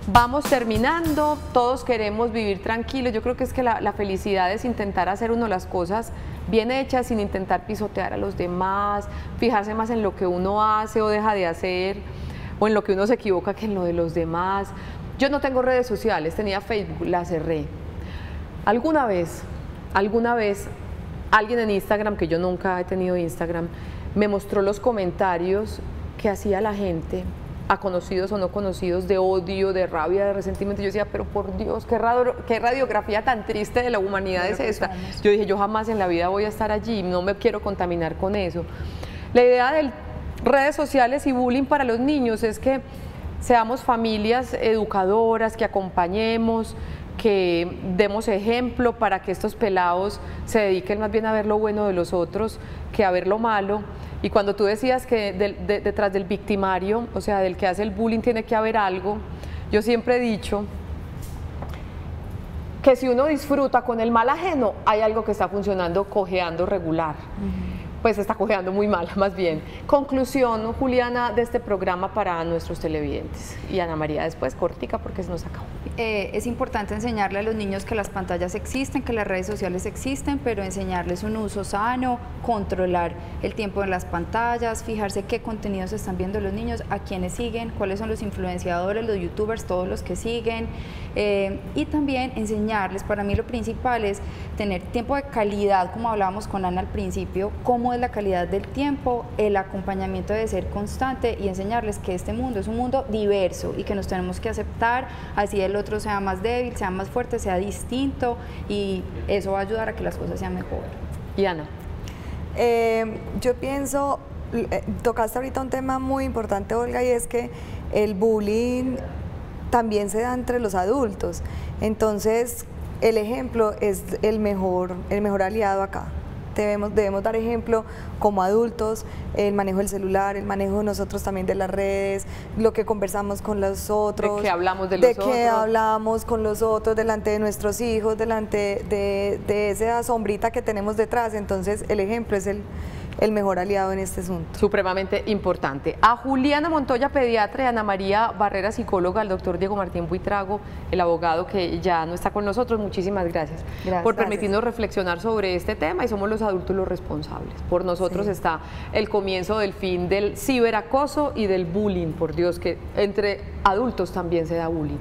[SPEAKER 1] Vamos terminando, todos queremos vivir tranquilos. Yo creo que es que la felicidad es intentar hacer uno las cosas bien hechas sin intentar pisotear a los demás, fijarse más en lo que uno hace o deja de hacer, o en lo que uno se equivoca que en lo de los demás. Yo no tengo redes sociales, tenía Facebook, la cerré. Alguna vez, alguien en Instagram, que yo nunca he tenido Instagram, me mostró los comentarios que hacía la gente, a conocidos o no conocidos, de odio, de rabia, de resentimiento. Yo decía, pero por Dios, qué radiografía tan triste de la humanidad es esta. Yo dije, yo jamás en la vida voy a estar allí, no me quiero contaminar con eso. La idea de redes sociales y bullying para los niños es que seamos familias educadoras, que acompañemos, que demos ejemplo para que estos pelados se dediquen más bien a ver lo bueno de los otros que a ver lo malo. Y cuando tú decías que detrás del victimario, o sea, del que hace el bullying, tiene que haber algo, yo siempre he dicho que si uno disfruta con el mal ajeno, hay algo que está funcionando, cojeando regular. Pues está cojeando muy mal, más bien. Conclusión, Juliana, de este programa para nuestros televidentes. Y Ana María después, cortica, porque se nos acabó.
[SPEAKER 2] Es importante enseñarle a los niños que las pantallas existen, que las redes sociales existen, pero enseñarles un uso sano, controlar el tiempo en las pantallas, fijarse qué contenidos están viendo los niños, a quiénes siguen, cuáles son los influenciadores, los youtubers, todos los que siguen, y también enseñarles, para mí lo principal es tener tiempo de calidad, como hablábamos con Ana al principio, cómo es la calidad del tiempo, el acompañamiento de ser constante y enseñarles que este mundo es un mundo diverso y que nos tenemos que aceptar, así el otro sea más débil, sea más fuerte, sea distinto, y eso va a ayudar a que las cosas sean mejor.
[SPEAKER 1] Y Ana.
[SPEAKER 3] Yo pienso, tocaste ahorita un tema muy importante, Olga, y es que el bullying también se da entre los adultos. Entonces, el ejemplo es el mejor aliado acá. Debemos dar ejemplo como adultos, el manejo del celular, el manejo nosotros también de las redes, lo que conversamos con los otros.
[SPEAKER 1] De que hablamos de los otros. De
[SPEAKER 3] que hablamos con los otros, delante de nuestros hijos, delante de esa sombrita que tenemos detrás. Entonces, el ejemplo es el mejor aliado en este asunto.
[SPEAKER 1] Supremamente importante. A Juliana Montoya, pediatra, y Ana María Barrera, psicóloga, al doctor Diego Martín Buitrago, el abogado que ya no está con nosotros, muchísimas gracias por permitirnos reflexionar sobre este tema, y somos los adultos los responsables. Por nosotros está el comienzo del fin del ciberacoso y del bullying, por Dios, que entre adultos también se da bullying.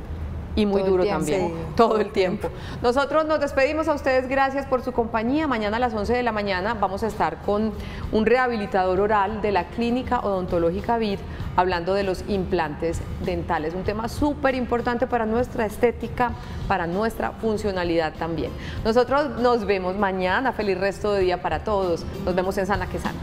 [SPEAKER 1] Y muy duro también, todo el tiempo. Nosotros nos despedimos, a ustedes gracias por su compañía. Mañana a las 11 de la mañana vamos a estar con un rehabilitador oral de la Clínica Odontológica VID, hablando de los implantes dentales, un tema súper importante para nuestra estética, para nuestra funcionalidad también. Nosotros nos vemos mañana, feliz resto de día para todos, nos vemos en Sana que Sana.